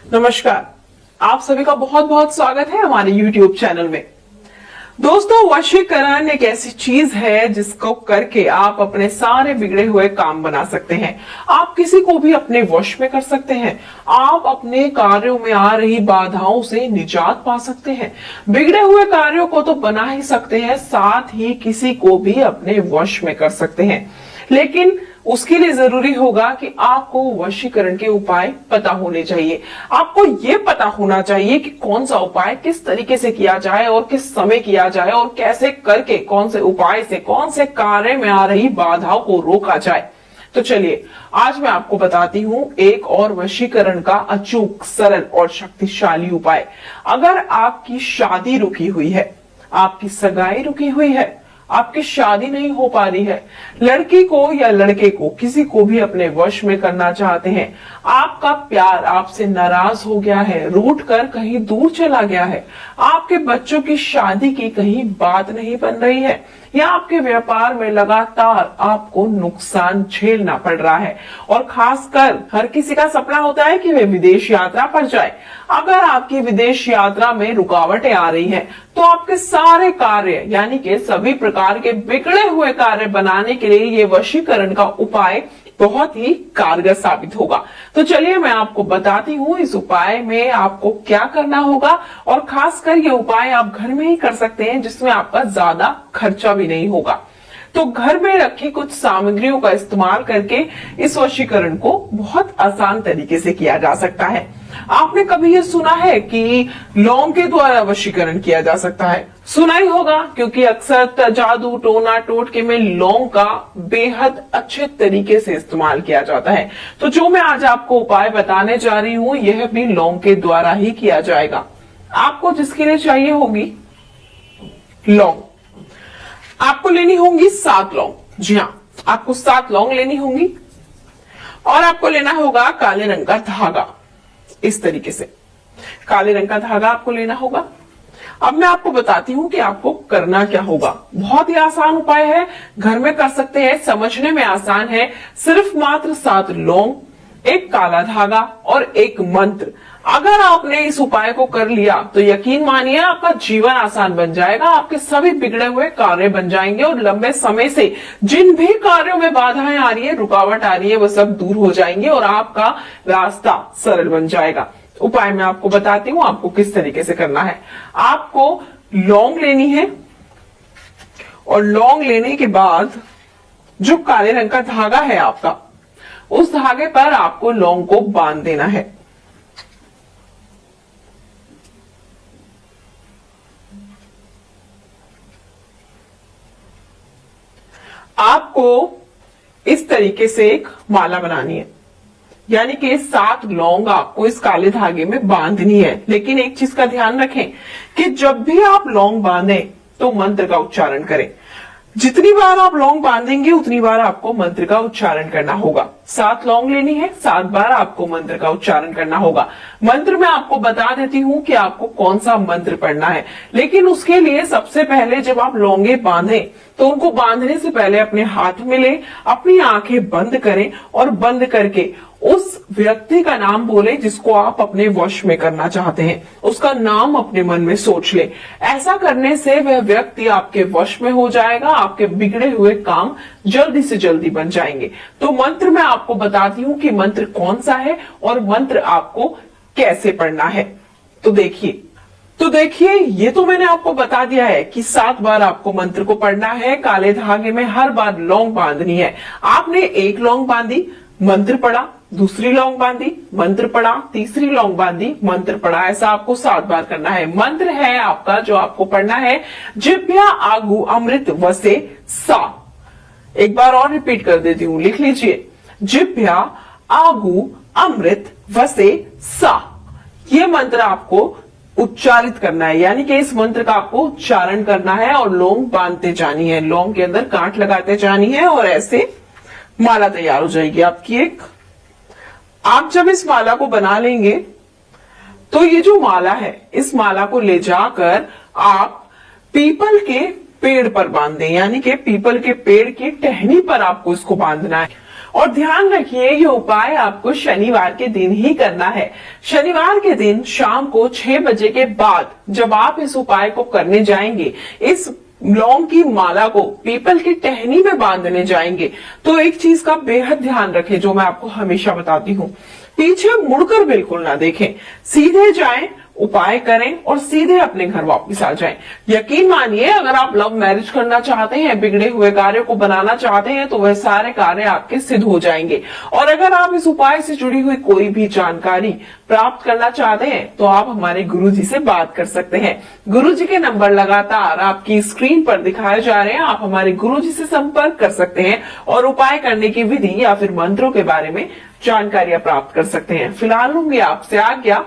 नमस्कार, आप सभी का बहुत बहुत स्वागत है हमारे YouTube चैनल में। दोस्तों, वशीकरण एक ऐसी चीज है जिसको करके आप अपने सारे बिगड़े हुए काम बना सकते हैं। आप किसी को भी अपने वश में कर सकते हैं। आप अपने कार्यों में आ रही बाधाओं से निजात पा सकते हैं। बिगड़े हुए कार्यों को तो बना ही सकते हैं, साथ ही किसी को भी अपने वश में कर सकते हैं। लेकिन उसके लिए जरूरी होगा कि आपको वशीकरण के उपाय पता होने चाहिए। आपको ये पता होना चाहिए कि कौन सा उपाय किस तरीके से किया जाए और किस समय किया जाए और कैसे करके कौन से उपाय से कौन से कार्य में आ रही बाधाओं को रोका जाए। तो चलिए, आज मैं आपको बताती हूं एक और वशीकरण का अचूक, सरल और शक्तिशाली उपाय। अगर आपकी शादी रुकी हुई है, आपकी सगाई रुकी हुई है, आपकी शादी नहीं हो पा रही है, लड़की को या लड़के को किसी को भी अपने वश में करना चाहते हैं, आपका प्यार आपसे नाराज हो गया है, रूठ कर कहीं दूर चला गया है, आपके बच्चों की शादी की कहीं बात नहीं बन रही है, या आपके व्यापार में लगातार आपको नुकसान झेलना पड़ रहा है, और खासकर हर किसी का सपना होता है कि वे विदेश यात्रा पर जाए। अगर आपकी विदेश यात्रा में रुकावटें आ रही हैं, तो आपके सारे कार्य यानी कि सभी प्रकार के बिगड़े हुए कार्य बनाने के लिए ये वशीकरण का उपाय बहुत ही कारगर साबित होगा। तो चलिए, मैं आपको बताती हूँ इस उपाय में आपको क्या करना होगा, और खासकर ये उपाय आप घर में ही कर सकते हैं जिसमें आपका ज्यादा खर्चा भी नहीं होगा। तो घर में रखी कुछ सामग्रियों का इस्तेमाल करके इस वशीकरण को बहुत आसान तरीके से किया जा सकता है। आपने कभी ये सुना है कि लौंग के द्वारा वशीकरण किया जा सकता है? सुना ही होगा, क्योंकि अक्सर जादू टोना टोटके में लौंग का बेहद अच्छे तरीके से इस्तेमाल किया जाता है। तो जो मैं आज आपको उपाय बताने जा रही हूँ, यह भी लौंग के द्वारा ही किया जाएगा। आपको जिसके लिए चाहिए होगी लौंग, आपको लेनी होंगी 7 लौंग। जी हाँ, आपको 7 लौंग लेनी होंगी, और आपको लेना होगा काले रंग का धागा। इस तरीके से काले रंग का धागा आपको लेना होगा। अब मैं आपको बताती हूँ कि आपको करना क्या होगा। बहुत ही आसान उपाय है, घर में कर सकते हैं, समझने में आसान है। सिर्फ मात्र 7 लौंग, एक काला धागा और एक मंत्र। अगर आपने इस उपाय को कर लिया तो यकीन मानिए आपका जीवन आसान बन जाएगा। आपके सभी बिगड़े हुए कार्य बन जाएंगे, और लंबे समय से जिन भी कार्यों में बाधाएं आ रही है, रुकावट आ रही है, वो सब दूर हो जाएंगे और आपका रास्ता सरल बन जाएगा। उपाय मैं आपको बताती हूँ आपको किस तरीके से करना है। आपको लौंग लेनी है, और लौंग लेने के बाद जो काले रंग का धागा है आपका, उस धागे पर आपको लौंग को बांध देना है। आपको इस तरीके से एक माला बनानी है, यानी कि 7 लौंग आपको इस काले धागे में बांधनी है। लेकिन एक चीज का ध्यान रखें कि जब भी आप लौंग बांधें तो मंत्र का उच्चारण करें। जितनी बार आप लौंग बांधेंगे उतनी बार आपको मंत्र का उच्चारण करना होगा। 7 लौंग लेनी है, 7 बार आपको मंत्र का उच्चारण करना होगा। मंत्र में आपको बता देती हूँ कि आपको कौन सा मंत्र पढ़ना है, लेकिन उसके लिए सबसे पहले जब आप लौंगे बांधें तो उनको बांधने से पहले अपने हाथ में लें, अपनी आंखें बंद करें, और बंद करके उस व्यक्ति का नाम बोले जिसको आप अपने वश में करना चाहते हैं। उसका नाम अपने मन में सोच ले। ऐसा करने से वह व्यक्ति आपके वश में हो जाएगा। आपके बिगड़े हुए काम जल्दी से जल्दी बन जाएंगे। तो मंत्र मैं आपको बताती हूँ कि मंत्र कौन सा है और मंत्र आपको कैसे पढ़ना है। तो देखिए, ये तो मैंने आपको बता दिया है कि 7 बार आपको मंत्र को पढ़ना है। काले धागे में हर बार लौंग बांधनी है। आपने एक लौंग बांधी, मंत्र पढ़ा, दूसरी लौंग बांधी, मंत्र पढ़ा, तीसरी लौंग बांधी, मंत्र पढ़ा। ऐसा आपको 7 बार करना है। मंत्र है आपका जो आपको पढ़ना है, जिभ्या आगू अमृत वसे सा। एक बार और रिपीट कर देती हूँ, लिख लीजिए, जिभ्या आगू अमृत वसे सा। ये मंत्र आपको उच्चारित करना है, यानी कि इस मंत्र का आपको उच्चारण करना है और लौंग बांधते जानी है, लौंग के अंदर गांठ लगाते जानी है, और ऐसे माला तैयार हो जाएगी आपकी एक। आप जब इस माला को बना लेंगे तो ये जो माला है, इस माला को ले जाकर आप पीपल के पेड़ पर बांध दें, यानी कि पीपल के पेड़ की टहनी पर आपको इसको बांधना है। और ध्यान रखिए ये उपाय आपको शनिवार के दिन ही करना है। शनिवार के दिन शाम को 6 बजे के बाद जब आप इस उपाय को करने जाएंगे, इस लौंग की माला को पीपल की टहनी में बांधने जाएंगे, तो एक चीज का बेहद ध्यान रखें जो मैं आपको हमेशा बताती हूँ, पीछे मुड़कर बिल्कुल ना देखें, सीधे जाएं, उपाय करें और सीधे अपने घर वापस आ जाएं। यकीन मानिए अगर आप लव मैरिज करना चाहते हैं, बिगड़े हुए कार्य को बनाना चाहते हैं, तो वह सारे कार्य आपके सिद्ध हो जाएंगे। और अगर आप इस उपाय से जुड़ी हुई कोई भी जानकारी प्राप्त करना चाहते हैं तो आप हमारे गुरुजी से बात कर सकते हैं। गुरुजी के नंबर लगातार आपकी स्क्रीन पर दिखाए जा रहे हैं, आप हमारे गुरुजी से संपर्क कर सकते हैं और उपाय करने की विधि या फिर मंत्रों के बारे में जानकारियां प्राप्त कर सकते हैं। फिलहाल लूंगी आपसे आज्ञा।